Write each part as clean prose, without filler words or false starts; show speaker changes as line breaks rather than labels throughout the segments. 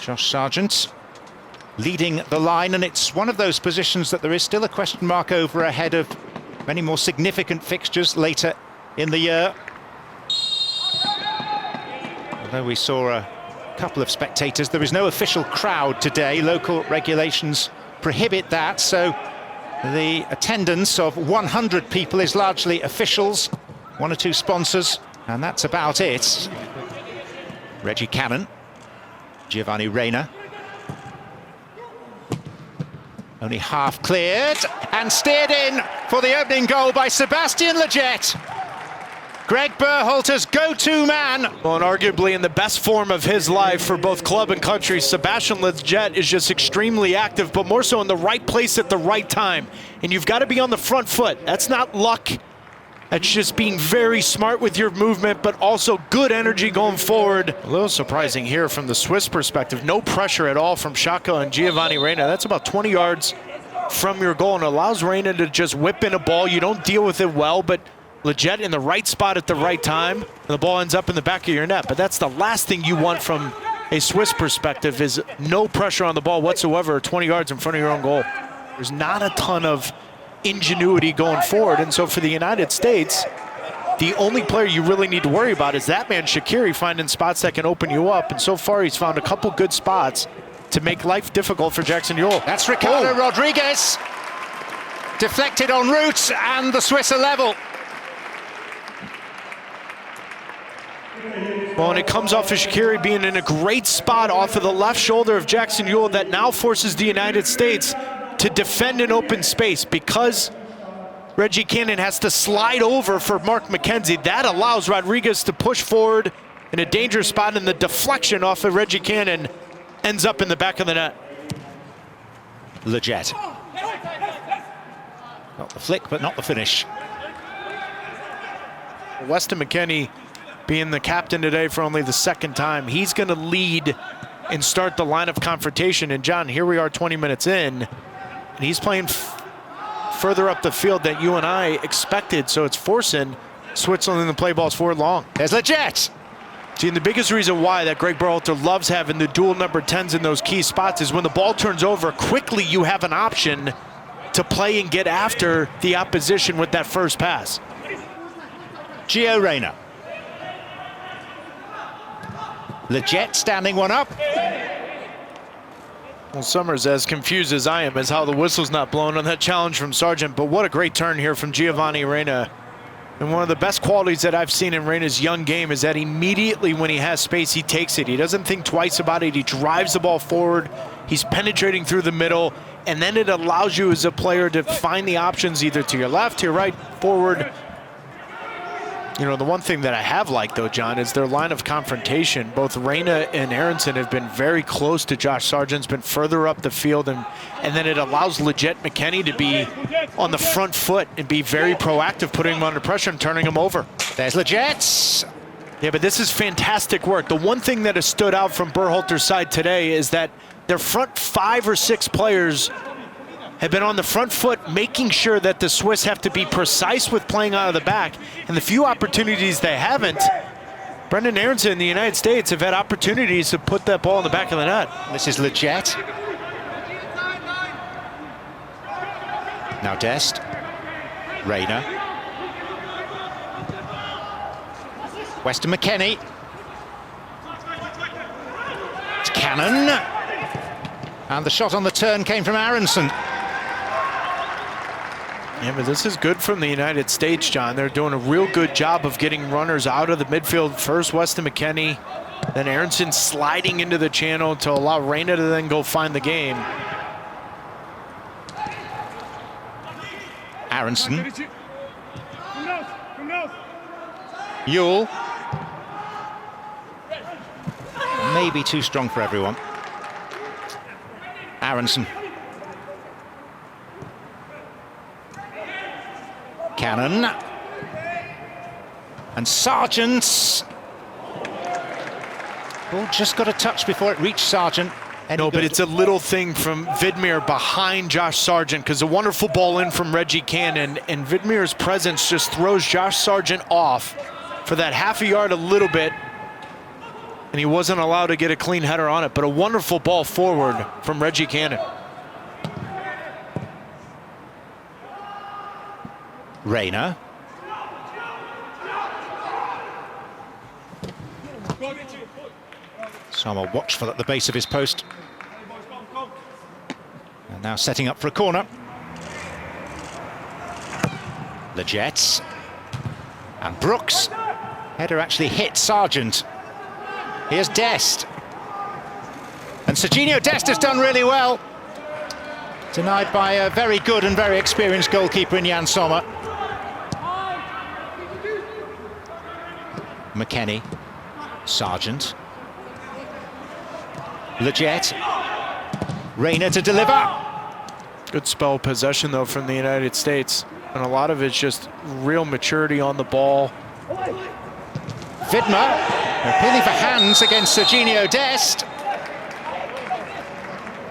Josh Sargent leading the line, and it's one of those positions that there is still a question mark over ahead of many more significant fixtures later in the year. Although we saw a couple of spectators, there is no official crowd today. Local regulations prohibit that, so the attendance of 100 people is largely officials, one or two sponsors, and that's about it. Reggie Cannon, Giovanni Reina. Only half cleared and steered in for the opening goal by Sebastian Lletget. Greg Berhalter's go-to man.
Well, and arguably in the best form of his life for both club and country, Sebastian Lletget is just extremely active, but more so in the right place at the right time. And you've got to be on the front foot. That's not luck. That's just being very smart with your movement, but also good energy going forward. A little surprising here from the Swiss perspective. No pressure at all from Xhaka and Giovanni Reina. That's about 20 yards from your goal and allows Reina to just whip in a ball. You don't deal with it well, but Lletget in the right spot at the right time, and the ball ends up in the back of your net. But that's the last thing you want from a Swiss perspective, is no pressure on the ball whatsoever, 20 yards in front of your own goal. There's not a ton of ingenuity going forward, and so for the United States, the only player you really need to worry about is that man Shaqiri finding spots that can open you up, and so far he's found a couple good spots to make life difficult for Jackson Yueill.
That's Ricardo Rodriguez, deflected en route, and the Swiss are level.
Well, and it comes off of Shaqiri being in a great spot off of the left shoulder of Jackson Yueill that now forces the United States to defend an open space, because Reggie Cannon has to slide over for Mark McKenzie. That allows Rodriguez to push forward in a dangerous spot, and the deflection off of Reggie Cannon ends up in the back of the net.
Lletget. Not the flick, but not the finish.
Weston McKennie being the captain today for only the second time. He's going to lead and start the line of confrontation. And John, here we are 20 minutes in, and he's playing further up the field than you and I expected, so it's forcing Switzerland to play balls forward long.
There's Lletget.
See, and the biggest reason why that Greg Berhalter loves having the dual number 10s in those key spots is when the ball turns over quickly, you have an option to play and get after the opposition with that first pass.
Gio Reyna. Lletget standing one up.
Well, Summers, as confused as I am as how the whistle's not blown on that challenge from Sargent, but what a great turn here from Giovanni Reina. And one of the best qualities that I've seen in Reina's young game is that immediately when he has space, he takes it. He doesn't think twice about it. He drives the ball forward. He's penetrating through the middle, and then it allows you as a player to find the options either to your left, to your right, forward. You know, the one thing that I have liked, though, John, is their line of confrontation. Both Reina and Aronson have been very close to Josh Sargent's, been further up the field, and then it allows Lletget McKennie to be on the front foot and be very proactive, putting him under pressure and turning him over.
There's Lletget.
Yeah, but this is fantastic work. The one thing that has stood out from Berhalter's side today is that their front 5 or 6 players have been on the front foot, making sure that the Swiss have to be precise with playing out of the back. And the few opportunities they haven't, Brendan Aronson in the United States have had opportunities to put that ball in the back of the net.
This is Lletget. Now Dest. Reina. Weston McKennie. It's Cannon. And the shot on the turn came from Aronson.
Yeah, but this is good from the United States, John. They're doing a real good job of getting runners out of the midfield. First Weston McKennie, then Aronson sliding into the channel to allow Reina to then go find the game.
Aronson. Yueill. Maybe too strong for everyone. Aronson. Cannon. And Sargent. Ball just got a touch before it reached Sargent.
No, but it's a little thing from Vidmir behind Josh Sargent, because a wonderful ball in from Reggie Cannon, and Vidmir's presence just throws Josh Sargent off for that half a yard a little bit. and he wasn't allowed to get a clean header on it, but a wonderful ball forward from Reggie Cannon.
Rayner. Sommer watchful at the base of his post. And now setting up for a corner. Leggett. And Brooks. Header actually hit Sargent. Here's Dest. And Serginho Dest has done really well. Denied by a very good and very experienced goalkeeper in Jan Sommer. McKennie. Sargent. Leggett. Rayner to deliver.
Good spell of possession, though, from the United States. And a lot of it's just real maturity on the ball.
Vidma appealing for hands against Serginho Dest.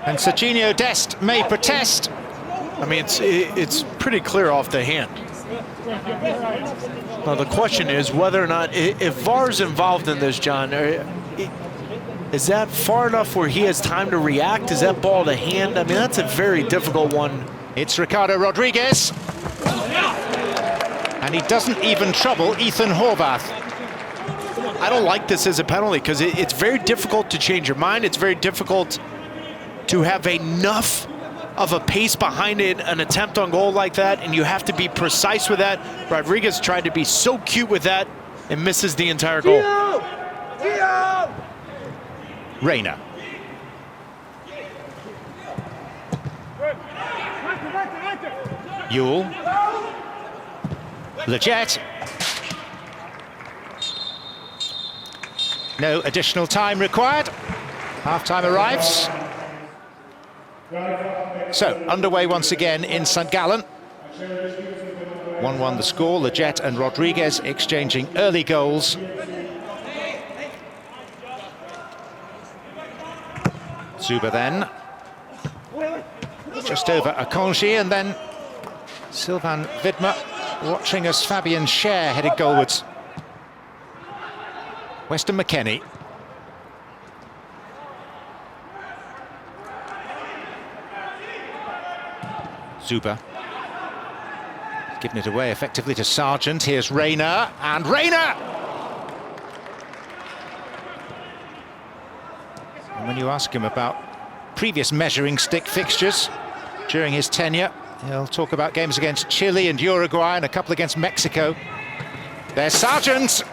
And Serginho Dest may protest.
I mean, it's pretty clear off the hand. Now, the question is whether or not, if VAR's involved in this, John, is that far enough where he has time to react? Is that ball to hand? I mean, that's a very difficult one.
It's Ricardo Rodriguez. And he doesn't even trouble Ethan Horvath.
I don't like this as a penalty because it's very difficult to change your mind. It's very difficult to have enough of a pace behind it, an attempt on goal like that, and you have to be precise with that. Rodriguez tried to be so cute with that and misses the entire goal.
Rayner. Yule. Leggett. No additional time required. Half-time arrives. So, underway once again in St. Gallen. 1-1 the score. Leggett and Rodriguez exchanging early goals. Zuber then. Just over Akanji, and then Sylvain Vidma watching as Fabian Schär headed goalwards. Weston McKennie. Zuber. Giving it away effectively to Sargent. Here's Rayner, and Rayner! And when you ask him about previous measuring stick fixtures during his tenure, he'll talk about games against Chile and Uruguay and a couple against Mexico. There's Sargent!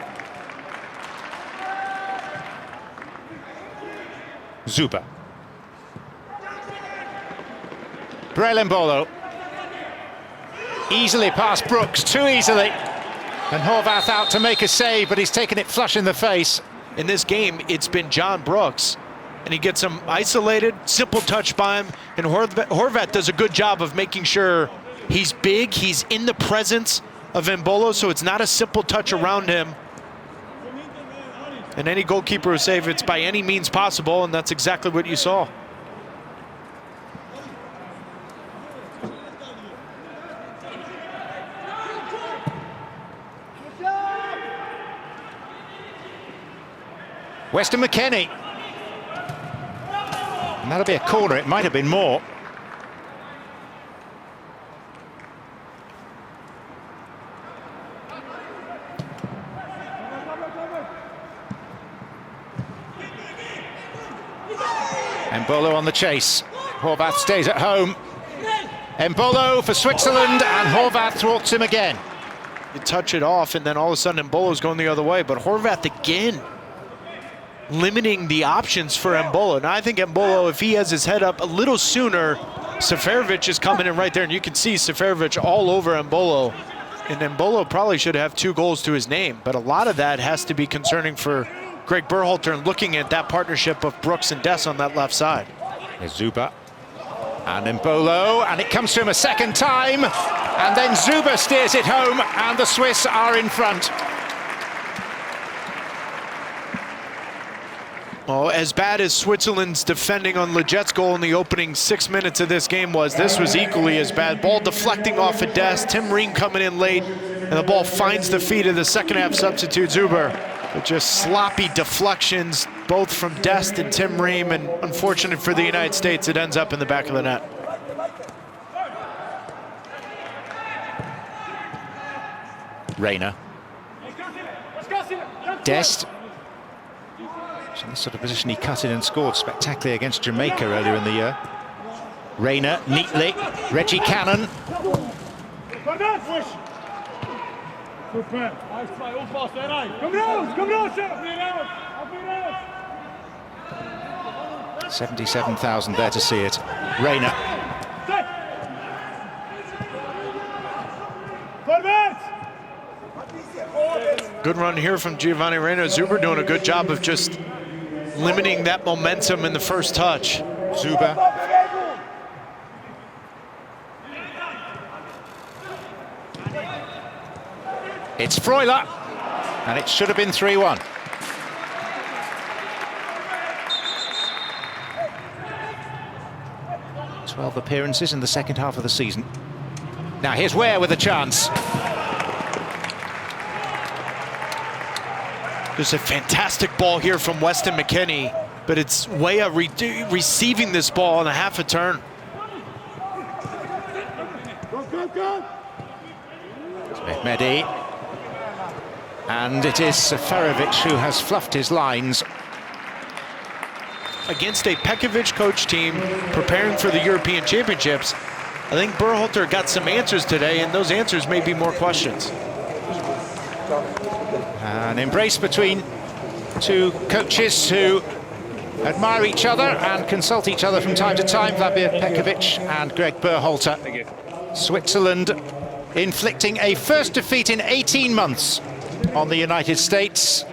Zuber. Brelembolo. Easily past Brooks, too easily. And Horvath out to make a save, but he's taken it flush in the face.
In this game, it's been John Brooks, and he gets him isolated, simple touch by him, and Horvath does a good job of making sure he's big, he's in the presence of Embolo, so it's not a simple touch around him. And any goalkeeper will say if it's by any means possible, and that's exactly what you saw.
Weston McKennie. And that'll be a corner, it might have been more. Embolo on the chase. Horvath stays at home. Embolo for Switzerland, and Horvath thwarts him again.
You touch it off, and then all of a sudden Embolo's going the other way, but Horvath again limiting the options for Embolo. Now I think Embolo, if he has his head up a little sooner, Seferovic is coming in right there, and you can see Seferovic all over Embolo. And Embolo probably should have 2 goals to his name, but a lot of that has to be concerning for Greg Berhalter and looking at that partnership of Brooks and Dest on that left side.
Here's Zuber and Embolo, and it comes to him a second time, and then Zuber steers it home, and the Swiss are in front.
Well, as bad as Switzerland's defending on Leggett's goal in the opening 6 minutes of this game was, this was equally as bad. Ball deflecting off of Dest, Tim Reen coming in late, and the ball finds the feet of the second half substitute Zuber. But just sloppy deflections, both from Dest and Tim Ream, and unfortunate for the United States, it ends up in the back of the net.
Rayner. Dest. In this sort of position, he cut in and scored spectacularly against Jamaica earlier in the year. Rayner, neatly. Reggie Cannon. 77,000 there to see it. Rayner.
Good run here from Giovanni Reyna. Zuber doing a good job of just limiting that momentum in the first touch.
Zuber. It's Freuler, and it should have been 3-1. Twelve appearances in the second half of the season. Now here's Ware with a chance.
There's a fantastic ball here from Weston McKennie, but it's Weah receiving this ball on a half a turn.
Mehmedi. And it is Seferovic who has fluffed his lines.
Against a Pekovic coach team preparing for the European Championships, I think Berhalter got some answers today, and those answers may be more questions.
An embrace between two coaches who admire each other and consult each other from time to time, Vladimir Pekovic and Greg Berhalter. Switzerland inflicting a first defeat in 18 months on the United States.